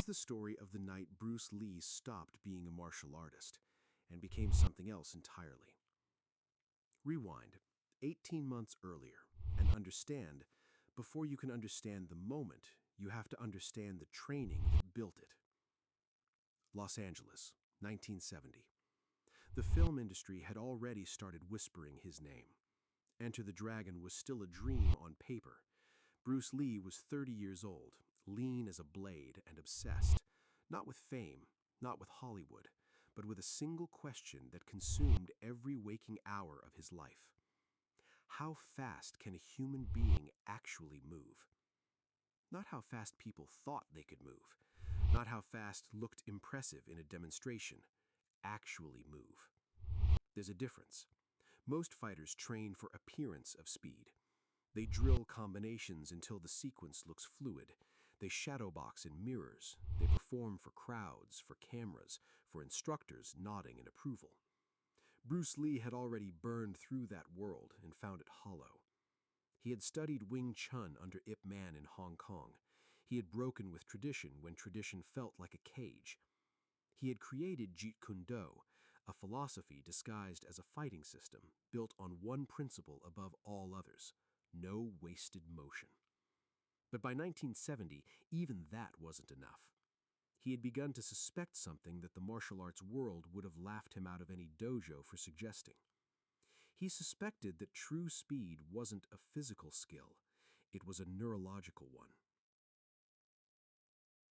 the story of the night Bruce Lee stopped being a martial artist and became something else entirely. Rewind 18 months earlier and understand, before you can understand the moment, you have to understand the training that built it. Los Angeles, 1970. The film industry had already started whispering his name. Enter the Dragon was still a dream on paper. Bruce Lee was 30 years old, lean as a blade and obsessed, not with fame, not with Hollywood, but with a single question that consumed every waking hour of his life. How fast can a human being actually move? Not how fast people thought they could move, not how fast looked impressive in a demonstration. Actually move. There's a difference. Most fighters train for appearance of speed. They drill combinations until the sequence looks fluid. They shadowbox in mirrors. They perform for crowds, for cameras, for instructors nodding in approval. Bruce Lee had already burned through that world and found it hollow. He had studied Wing Chun under Ip Man in Hong Kong. He had broken with tradition when tradition felt like a cage. He had created Jeet Kune Do, a philosophy disguised as a fighting system built on one principle above all others: no wasted motion. But by 1970, even that wasn't enough. He had begun to suspect something that the martial arts world would have laughed him out of any dojo for suggesting. He suspected that true speed wasn't a physical skill, it was a neurological one.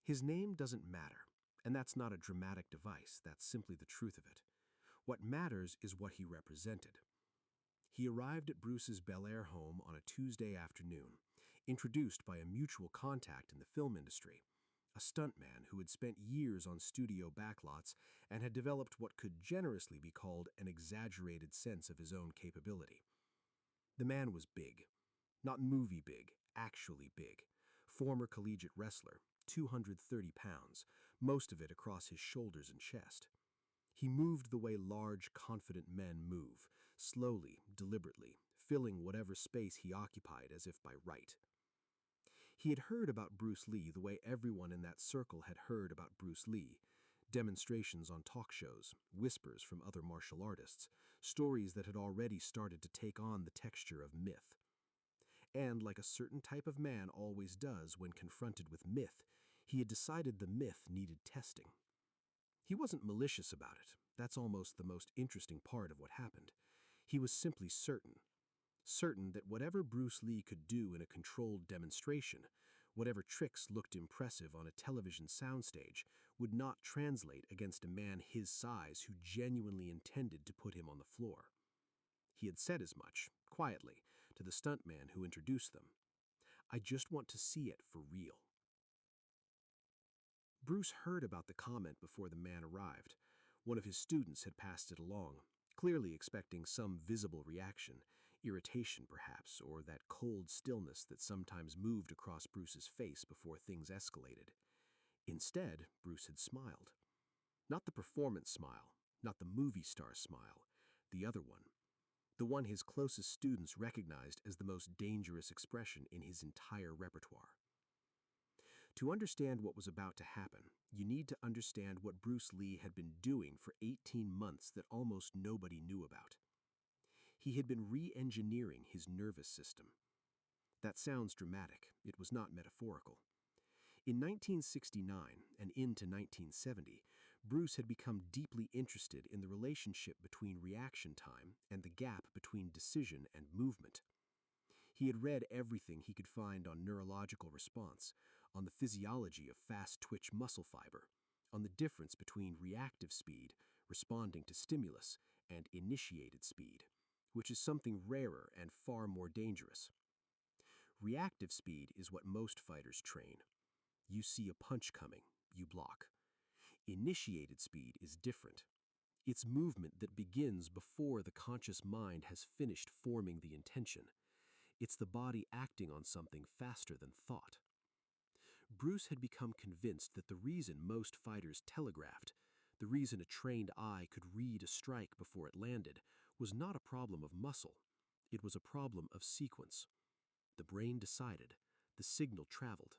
His name doesn't matter, and that's not a dramatic device, that's simply the truth of it. What matters is what he represented. He arrived at Bruce's Bel Air home on a Tuesday afternoon, introduced by a mutual contact in the film industry, a stuntman who had spent years on studio backlots and had developed what could generously be called an exaggerated sense of his own capability. The man was big. Not movie big, actually big. Former collegiate wrestler, 230 pounds, most of it across his shoulders and chest. He moved the way large, confident men move, slowly, deliberately, filling whatever space he occupied as if by right. He had heard about Bruce Lee the way everyone in that circle had heard about Bruce Lee. Demonstrations on talk shows, whispers from other martial artists, stories that had already started to take on the texture of myth. And like a certain type of man always does when confronted with myth, he had decided the myth needed testing. He wasn't malicious about it. That's almost the most interesting part of what happened. He was simply certain. Certain that whatever Bruce Lee could do in a controlled demonstration, whatever tricks looked impressive on a television soundstage, would not translate against a man his size who genuinely intended to put him on the floor. He had said as much, quietly, to the stuntman who introduced them. "I just want to see it for real." Bruce heard about the comment before the man arrived. One of his students had passed it along, clearly expecting some visible reaction, irritation perhaps, or that cold stillness that sometimes moved across Bruce's face before things escalated. Instead, Bruce had smiled. Not the performance smile, not the movie star smile, the other one. The one his closest students recognized as the most dangerous expression in his entire repertoire. To understand what was about to happen, you need to understand what Bruce Lee had been doing for 18 months that almost nobody knew about. He had been re-engineering his nervous system. That sounds dramatic. It was not metaphorical. In 1969 and into 1970, Bruce had become deeply interested in the relationship between reaction time and the gap between decision and movement. He had read everything he could find on neurological response, on the physiology of fast-twitch muscle fiber, on the difference between reactive speed, responding to stimulus, and initiated speed, which is something rarer and far more dangerous. Reactive speed is what most fighters train. You see a punch coming, you block. Initiated speed is different. It's movement that begins before the conscious mind has finished forming the intention. It's the body acting on something faster than thought. Bruce had become convinced that the reason most fighters telegraphed, the reason a trained eye could read a strike before it landed, was not a problem of muscle. It was a problem of sequence. The brain decided, the signal traveled,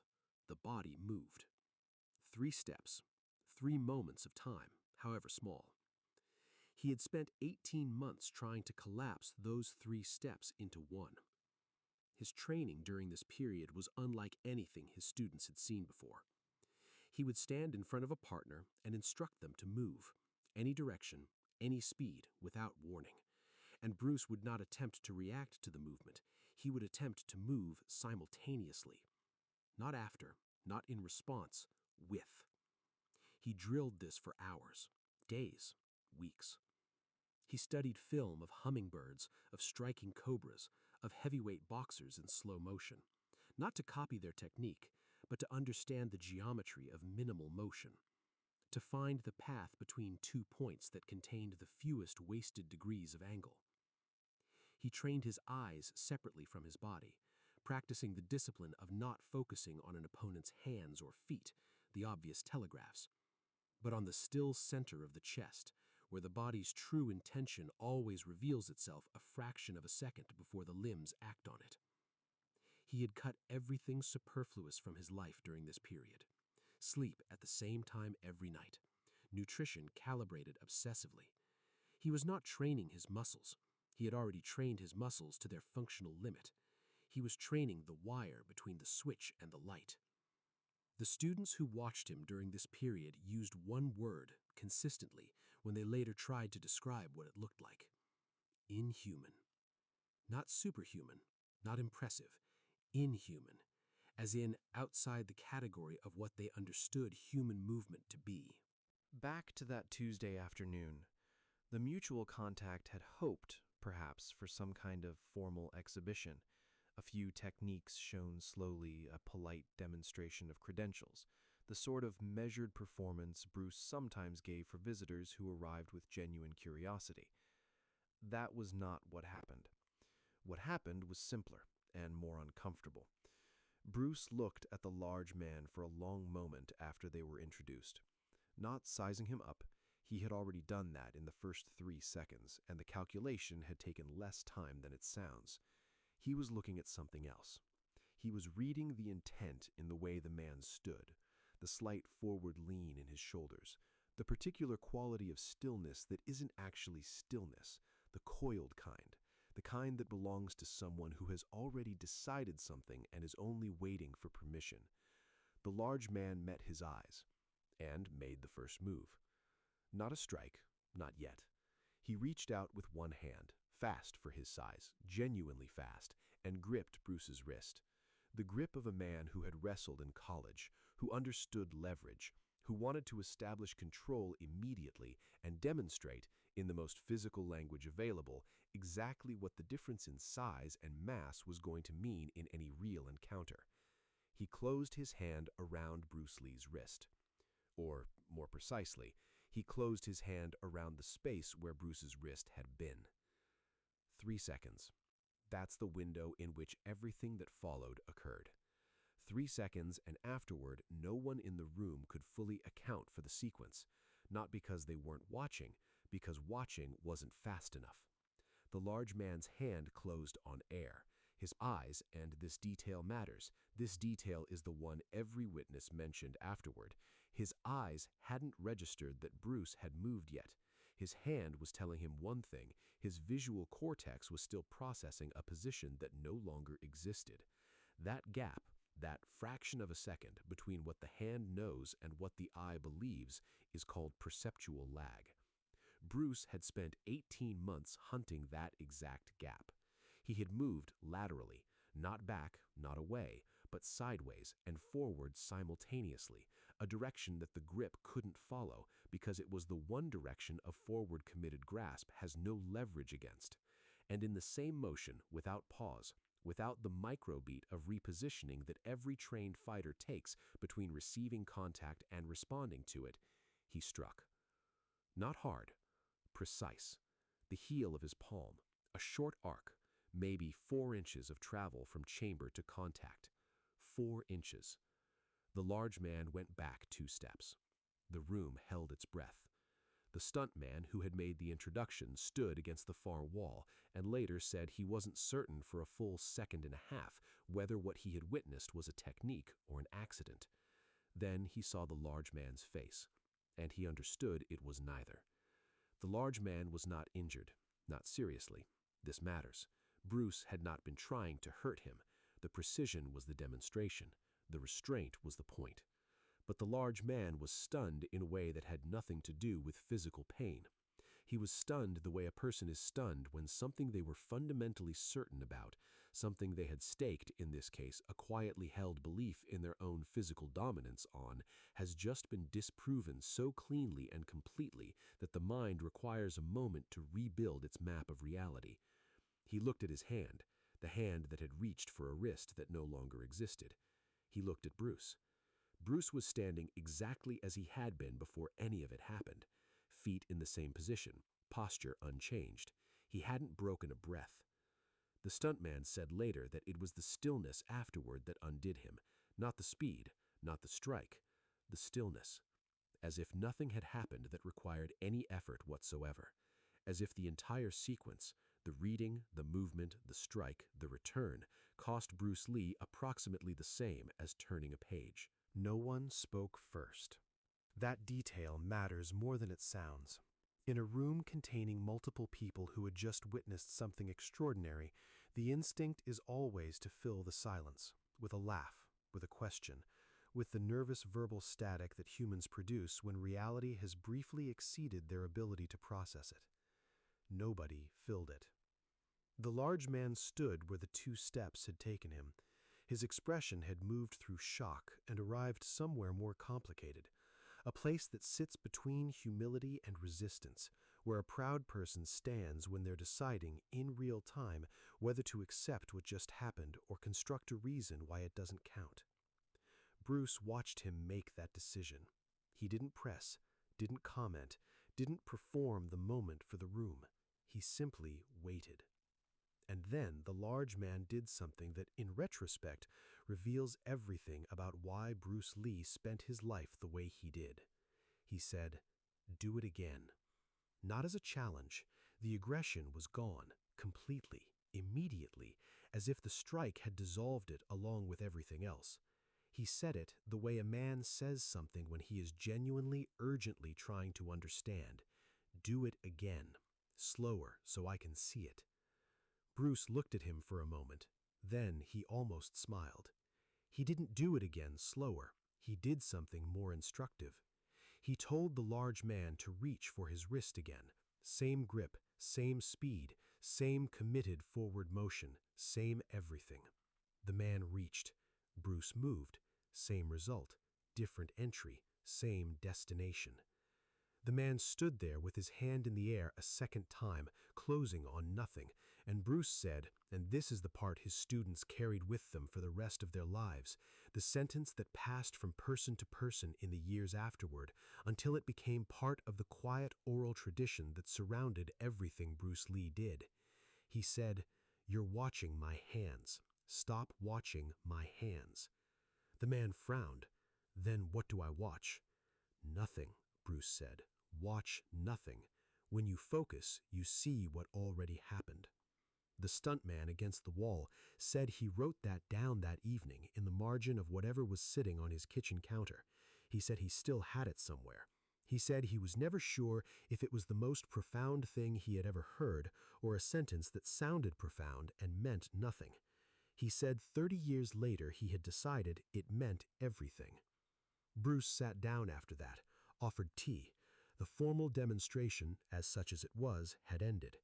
the body moved. 3 steps, 3 moments of time, however small. He had spent 18 months trying to collapse those 3 steps into one. His training during this period was unlike anything his students had seen before. He would stand in front of a partner and instruct them to move, any direction, any speed, without warning. And Bruce would not attempt to react to the movement. He would attempt to move simultaneously. Not after, not in response, with. He drilled this for hours, days, weeks. He studied film of hummingbirds, of striking cobras, of heavyweight boxers in slow motion, not to copy their technique, but to understand the geometry of minimal motion, to find the path between 2 points that contained the fewest wasted degrees of angle. He trained his eyes separately from his body, practicing the discipline of not focusing on an opponent's hands or feet, the obvious telegraphs, but on the still center of the chest, where the body's true intention always reveals itself a fraction of a second before the limbs act on it. He had cut everything superfluous from his life during this period. Sleep at the same time every night. Nutrition calibrated obsessively. He was not training his muscles. He had already trained his muscles to their functional limit. He was training the wire between the switch and the light. The students who watched him during this period used one word consistently when they later tried to describe what it looked like. Inhuman. Not superhuman, not impressive. Inhuman, as in outside the category of what they understood human movement to be. Back to that Tuesday afternoon, the mutual contact had hoped, perhaps, for some kind of formal exhibition. A few techniques shown slowly, a polite demonstration of credentials, the sort of measured performance Bruce sometimes gave for visitors who arrived with genuine curiosity. That was not what happened. What happened was simpler and more uncomfortable. Bruce looked at the large man for a long moment after they were introduced. Not sizing him up, he had already done that in the first 3 seconds, and the calculation had taken less time than it sounds. He was looking at something else. He was reading the intent in the way the man stood, the slight forward lean in his shoulders, the particular quality of stillness that isn't actually stillness, the coiled kind, the kind that belongs to someone who has already decided something and is only waiting for permission. The large man met his eyes and made the first move. Not a strike, not yet. He reached out with one hand, fast for his size, genuinely fast, and gripped Bruce's wrist. The grip of a man who had wrestled in college, who understood leverage, who wanted to establish control immediately and demonstrate, in the most physical language available, exactly what the difference in size and mass was going to mean in any real encounter. He closed his hand around Bruce Lee's wrist. Or, more precisely, he closed his hand around the space where Bruce's wrist had been. 3 seconds. That's the window in which everything that followed occurred. 3 seconds, and afterward, no one in the room could fully account for the sequence, not because they weren't watching, because watching wasn't fast enough. The large man's hand closed on air. His eyes, and this detail matters, this detail is the one every witness mentioned afterward. His eyes hadn't registered that Bruce had moved yet. His hand was telling him one thing, his visual cortex was still processing a position that no longer existed. That gap, that fraction of a second between what the hand knows and what the eye believes, is called perceptual lag. Bruce had spent 18 months hunting that exact gap. He had moved laterally, not back, not away, but sideways and forward simultaneously, a direction that the grip couldn't follow because it was the one direction a forward committed grasp has no leverage against. And in the same motion, without pause, without the microbeat of repositioning that every trained fighter takes between receiving contact and responding to it, he struck. Not hard, precise, the heel of his palm, a short arc, maybe 4 inches of travel from chamber to contact. 4 inches. The large man went back 2 steps. The room held its breath. The stuntman who had made the introduction stood against the far wall and later said he wasn't certain for a full second and a half whether what he had witnessed was a technique or an accident. Then he saw the large man's face, and he understood it was neither. The large man was not injured, not seriously. This matters. Bruce had not been trying to hurt him. The precision was the demonstration. The restraint was the point. But the large man was stunned in a way that had nothing to do with physical pain. He was stunned the way a person is stunned when something they were fundamentally certain about, something they had staked, in this case, a quietly held belief in their own physical dominance on, has just been disproven so cleanly and completely that the mind requires a moment to rebuild its map of reality. He looked at his hand, the hand that had reached for a wrist that no longer existed. He looked at Bruce. Bruce was standing exactly as he had been before any of it happened. Feet in the same position, posture unchanged. He hadn't broken a breath. The stuntman said later that it was the stillness afterward that undid him, not the speed, not the strike, the stillness. As if nothing had happened that required any effort whatsoever. As if the entire sequence, the reading, the movement, the strike, the return, cost Bruce Lee approximately the same as turning a page. No one spoke first. That detail matters more than it sounds. In a room containing multiple people who had just witnessed something extraordinary, the instinct is always to fill the silence, with a laugh, with a question, with the nervous verbal static that humans produce when reality has briefly exceeded their ability to process it. Nobody filled it. The large man stood where the 2 steps had taken him. His expression had moved through shock and arrived somewhere more complicated, a place that sits between humility and resistance, where a proud person stands when they're deciding in real time whether to accept what just happened or construct a reason why it doesn't count. Bruce watched him make that decision. He didn't press, didn't comment, didn't perform the moment for the room. He simply waited. And then the large man did something that, in retrospect, reveals everything about why Bruce Lee spent his life the way he did. He said, "Do it again." Not as a challenge. The aggression was gone, completely, immediately, as if the strike had dissolved it along with everything else. He said it the way a man says something when he is genuinely, urgently trying to understand. Do it again. Slower, so I can see it. Bruce looked at him for a moment. Then he almost smiled. He didn't do it again slower. He did something more instructive. He told the large man to reach for his wrist again. Same grip, same speed, same committed forward motion, same everything. The man reached. Bruce moved. Same result. Different entry. Same destination. The man stood there with his hand in the air a second time, closing on nothing, and Bruce said, and this is the part his students carried with them for the rest of their lives, the sentence that passed from person to person in the years afterward, until it became part of the quiet oral tradition that surrounded everything Bruce Lee did. He said, "You're watching my hands. Stop watching my hands." The man frowned. "Then what do I watch?" "Nothing," Bruce said. "Watch nothing. When you focus, you see what already happened." The stuntman against the wall said he wrote that down that evening in the margin of whatever was sitting on his kitchen counter. He said he still had it somewhere. He said he was never sure if it was the most profound thing he had ever heard or a sentence that sounded profound and meant nothing. He said 30 years later he had decided it meant everything. Bruce sat down after that, offered tea. The formal demonstration, as such as it was, had ended.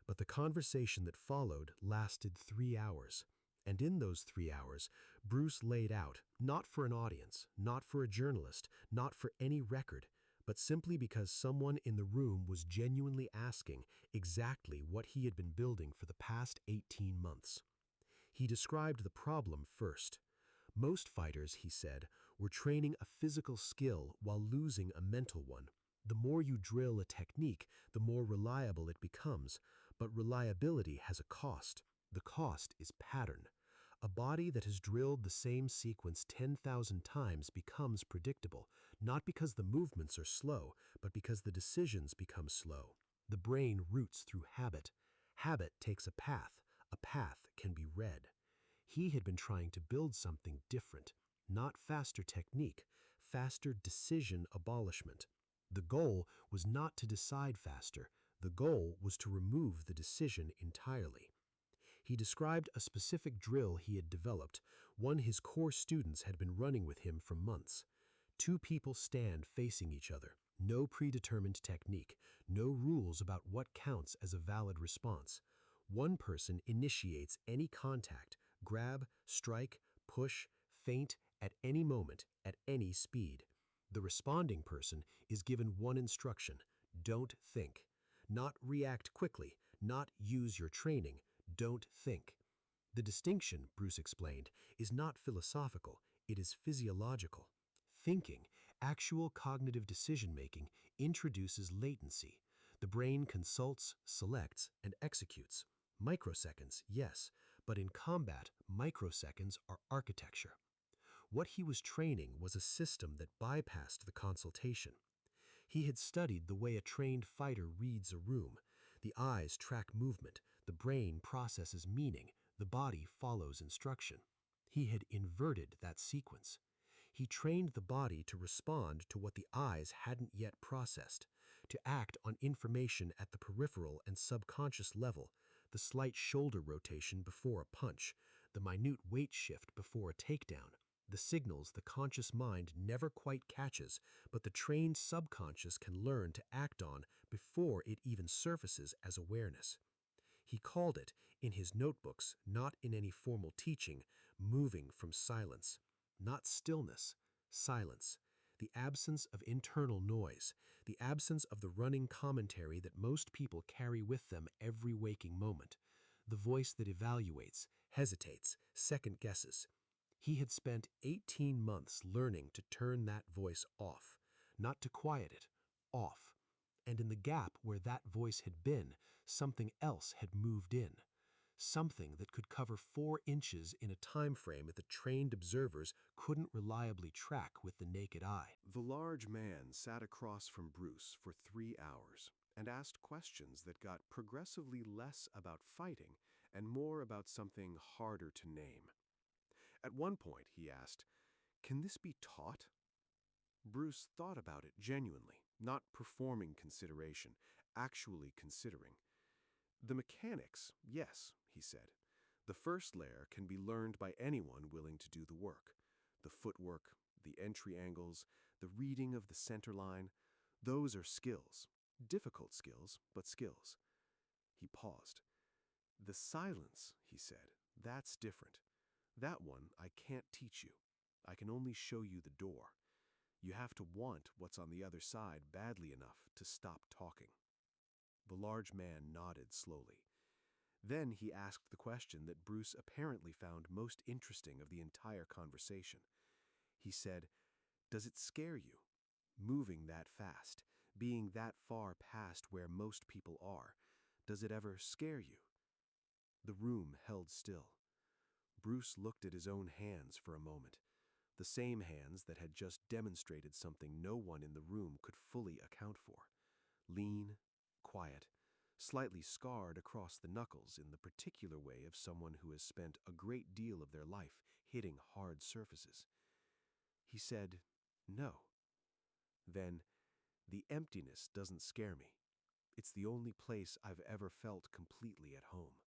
But the conversation that followed lasted 3 hours. And in those 3 hours, Bruce laid out, not for an audience, not for a journalist, not for any record, but simply because someone in the room was genuinely asking exactly what he had been building for the past 18 months. He described the problem first. Most fighters, he said, were training a physical skill while losing a mental one. The more you drill a technique, the more reliable it becomes, but reliability has a cost. The cost is pattern. A body that has drilled the same sequence 10,000 times becomes predictable, not because the movements are slow, but because the decisions become slow. The brain roots through habit. Habit takes a path. A path can be read. He had been trying to build something different, not faster technique, faster decision abolishment. The goal was not to decide faster, the goal was to remove the decision entirely. He described a specific drill he had developed, one his core students had been running with him for months. Two people stand facing each other, no predetermined technique, no rules about what counts as a valid response. One person initiates any contact, grab, strike, push, feint at any moment, at any speed. The responding person is given one instruction: don't think. Not react quickly, not use your training, don't think. The distinction, Bruce explained, is not philosophical, it is physiological. Thinking, actual cognitive decision-making, introduces latency. The brain consults, selects, and executes. Microseconds, yes, but in combat, microseconds are architecture. What he was training was a system that bypassed the consultation. He had studied the way a trained fighter reads a room. The eyes track movement, the brain processes meaning, the body follows instruction. He had inverted that sequence. He trained the body to respond to what the eyes hadn't yet processed, to act on information at the peripheral and subconscious level, the slight shoulder rotation before a punch, the minute weight shift before a takedown, the signals the conscious mind never quite catches, but the trained subconscious can learn to act on before it even surfaces as awareness. He called it, in his notebooks, not in any formal teaching, moving from silence. Not stillness, silence. The absence of internal noise, the absence of the running commentary that most people carry with them every waking moment. The voice that evaluates, hesitates, second guesses. He had spent 18 months learning to turn that voice off, not to quiet it, off. And in the gap where that voice had been, something else had moved in. Something that could cover 4 inches in a time frame that the trained observers couldn't reliably track with the naked eye. The large man sat across from Bruce for 3 hours and asked questions that got progressively less about fighting and more about something harder to name. At one point, he asked, "Can this be taught?" Bruce thought about it genuinely, not performing consideration, actually considering. "The mechanics, yes," he said. "The first layer can be learned by anyone willing to do the work. The footwork, the entry angles, the reading of the center line, those are skills. Difficult skills, but skills." He paused. "The silence," he said, "that's different. That one I can't teach you. I can only show you the door. You have to want what's on the other side badly enough to stop talking." The large man nodded slowly. Then he asked the question that Bruce apparently found most interesting of the entire conversation. He said, "Does it scare you? Moving that fast, being that far past where most people are, does it ever scare you?" The room held still. Bruce looked at his own hands for a moment, the same hands that had just demonstrated something no one in the room could fully account for. Lean, quiet, slightly scarred across the knuckles in the particular way of someone who has spent a great deal of their life hitting hard surfaces. He said, "No." Then, "The emptiness doesn't scare me. It's the only place I've ever felt completely at home."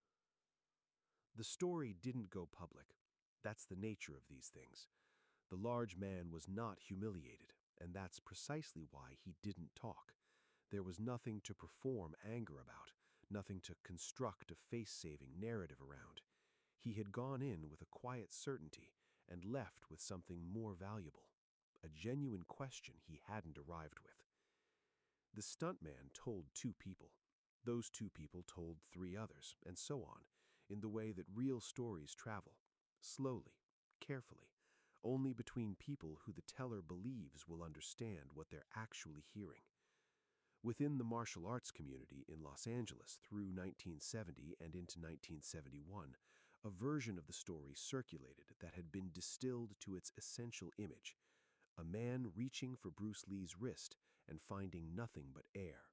The story didn't go public. That's the nature of these things. The large man was not humiliated, and that's precisely why he didn't talk. There was nothing to perform anger about, nothing to construct a face-saving narrative around. He had gone in with a quiet certainty and left with something more valuable, a genuine question he hadn't arrived with. The stuntman told 2 people. Those 2 people told 3 others, and so on, in the way that real stories travel, slowly, carefully, only between people who the teller believes will understand what they're actually hearing. Within the martial arts community in Los Angeles through 1970 and into 1971, a version of the story circulated that had been distilled to its essential image: a man reaching for Bruce Lee's wrist and finding nothing but air.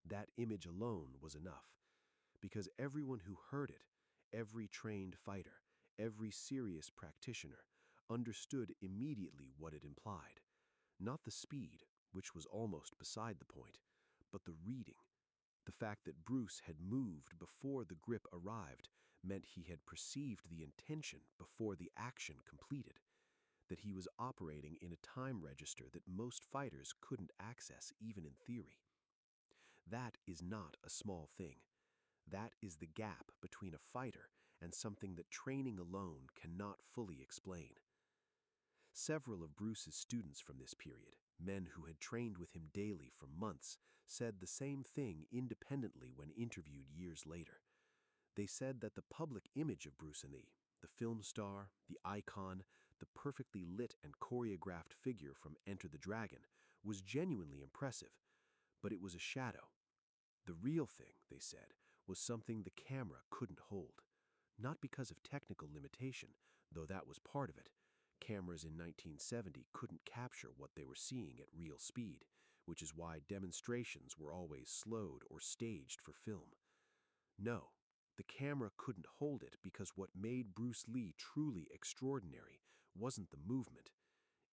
That image alone was enough, because everyone who heard it, every trained fighter, every serious practitioner, understood immediately what it implied. Not the speed, which was almost beside the point, but the reading. The fact that Bruce had moved before the grip arrived meant he had perceived the intention before the action completed, that he was operating in a time register that most fighters couldn't access even in theory. That is not a small thing. That is the gap between a fighter and something that training alone cannot fully explain. Several of Bruce's students from this period, men who had trained with him daily for months, said the same thing independently when interviewed years later. They said that the public image of Bruce Lee, the film star, the icon, the perfectly lit and choreographed figure from Enter the Dragon, was genuinely impressive, but it was a shadow. The real thing, they said, was something the camera couldn't hold. Not because of technical limitation, though that was part of it. Cameras in 1970 couldn't capture what they were seeing at real speed, which is why demonstrations were always slowed or staged for film. No, the camera couldn't hold it because what made Bruce Lee truly extraordinary wasn't the movement.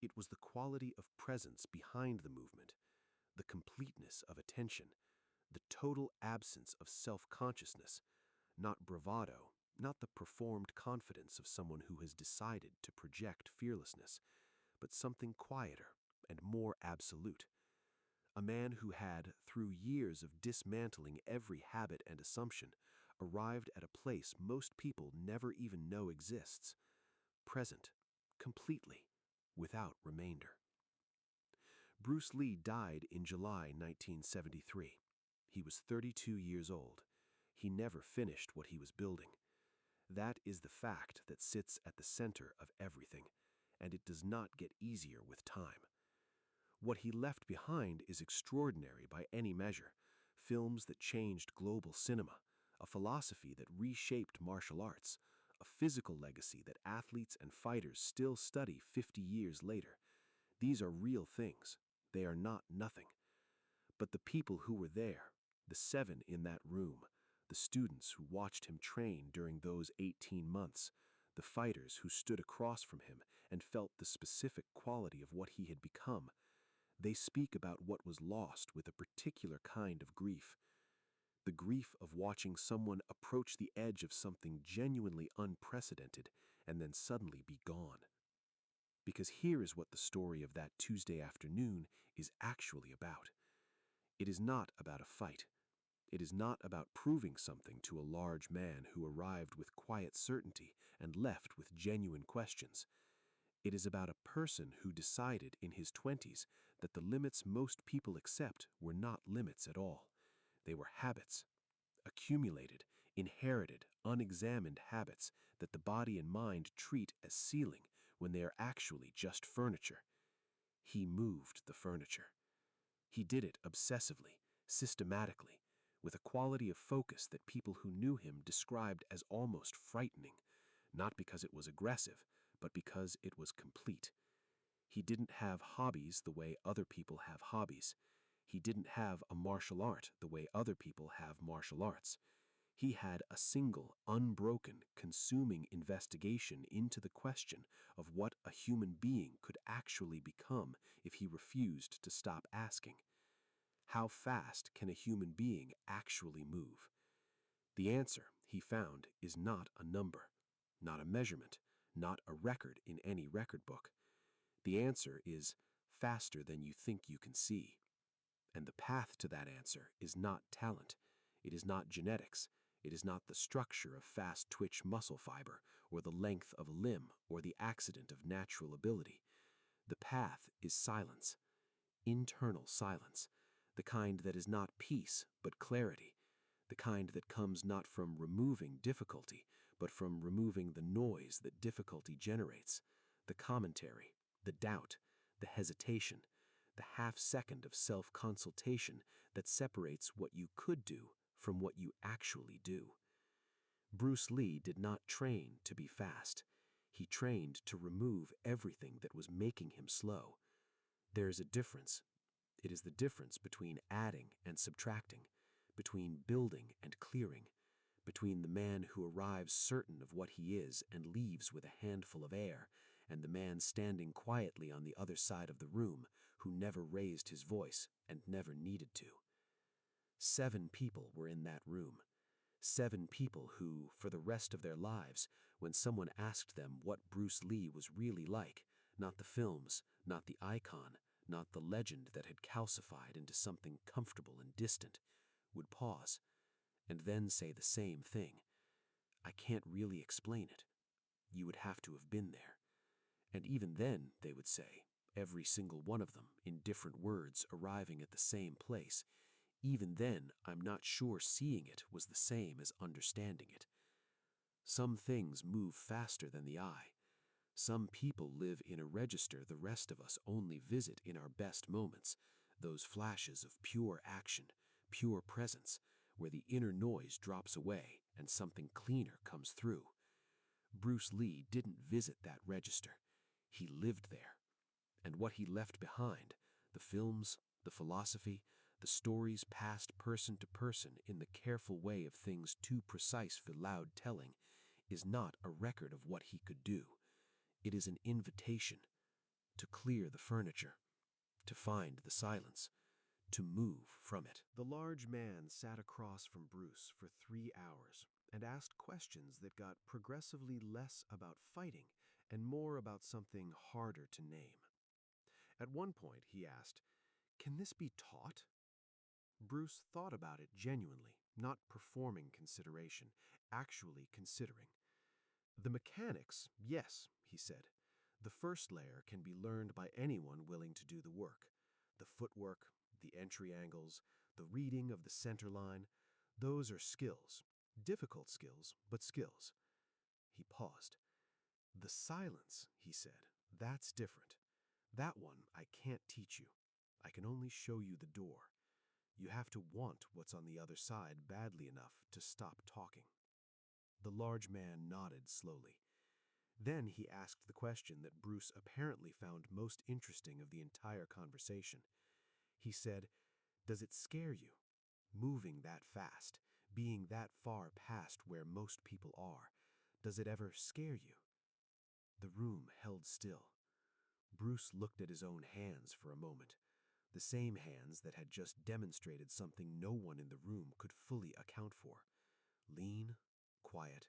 It was the quality of presence behind the movement, the completeness of attention, the total absence of self-consciousness, not bravado, not the performed confidence of someone who has decided to project fearlessness, but something quieter and more absolute. A man who had, through years of dismantling every habit and assumption, arrived at a place most people never even know exists, present, completely, without remainder. Bruce Lee died in July 1973. He was 32 years old. He never finished what he was building. That is the fact that sits at the center of everything, and it does not get easier with time. What he left behind is extraordinary by any measure. Films that changed global cinema, a philosophy that reshaped martial arts, a physical legacy that athletes and fighters still study 50 years later. These are real things. They are not nothing. But the people who were there, the 7 in that room, the students who watched him train during those 18 months, the fighters who stood across from him and felt the specific quality of what he had become, they speak about what was lost with a particular kind of grief. The grief of watching someone approach the edge of something genuinely unprecedented and then suddenly be gone. Because here is what the story of that Tuesday afternoon is actually about. It is not about a fight. It is not about proving something to a large man who arrived with quiet certainty and left with genuine questions. It is about a person who decided in his 20s that the limits most people accept were not limits at all. They were habits, accumulated, inherited, unexamined habits that the body and mind treat as ceiling when they are actually just furniture. He moved the furniture. He did it obsessively, systematically, with a quality of focus that people who knew him described as almost frightening, not because it was aggressive, but because it was complete. He didn't have hobbies the way other people have hobbies. He didn't have a martial art the way other people have martial arts. He had a single, unbroken, consuming investigation into the question of what a human being could actually become if he refused to stop asking. How fast can a human being actually move? The answer, he found, is not a number, not a measurement, not a record in any record book. The answer is faster than you think you can see. And the path to that answer is not talent. It is not genetics. It is not the structure of fast twitch muscle fiber, or the length of a limb, or the accident of natural ability. The path is silence. Internal silence. The kind that is not peace, but clarity. The kind that comes not from removing difficulty, but from removing the noise that difficulty generates. The commentary, the doubt, the hesitation, the half-second of self-consultation that separates what you could do from what you actually do. Bruce Lee did not train to be fast. He trained to remove everything that was making him slow. There is a difference. It is the difference between adding and subtracting, between building and clearing, between the man who arrives certain of what he is and leaves with a handful of air, and the man standing quietly on the other side of the room who never raised his voice and never needed to. 7 people were in that room. 7 people who, for the rest of their lives, when someone asked them what Bruce Lee was really like, not the films, not the icon, not the legend that had calcified into something comfortable and distant, would pause and then say the same thing. I can't really explain it. You would have to have been there. And even then, they would say, every single one of them, in different words, arriving at the same place, even then, I'm not sure seeing it was the same as understanding it. Some things move faster than the eye. Some people live in a register the rest of us only visit in our best moments, those flashes of pure action, pure presence, where the inner noise drops away and something cleaner comes through. Bruce Lee didn't visit that register. He lived there. And what he left behind, the films, the philosophy, the stories passed person to person in the careful way of things too precise for loud telling, is not a record of what he could do. It is an invitation to clear the furniture, to find the silence, to move from it. The large man sat across from Bruce for 3 hours and asked questions that got progressively less about fighting and more about something harder to name. At one point, he asked, "Can this be taught?" Bruce thought about it genuinely, not performing consideration, actually considering. The mechanics, yes, he said. The first layer can be learned by anyone willing to do the work. The footwork, the entry angles, the reading of the center line, those are skills. Difficult skills, but skills. He paused. The silence, he said, that's different. That one I can't teach you. I can only show you the door. You have to want what's on the other side badly enough to stop talking. The large man nodded slowly. Then he asked the question that Bruce apparently found most interesting of the entire conversation. He said, "Does it scare you? Moving that fast, being that far past where most people are, does it ever scare you?" The room held still. Bruce looked at his own hands for a moment, the same hands that had just demonstrated something no one in the room could fully account for. Lean, quiet,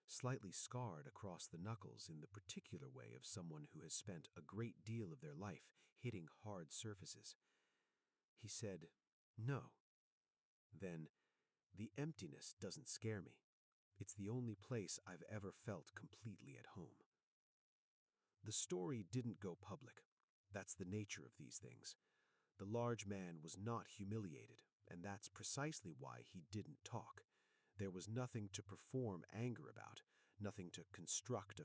slightly scarred across the knuckles in the particular way of someone who has spent a great deal of their life hitting hard surfaces. He said, "No." Then, "The emptiness doesn't scare me. It's the only place I've ever felt completely at home." The story didn't go public. That's the nature of these things. The large man was not humiliated, and that's precisely why he didn't talk. There was nothing to perform anger about, nothing to construct a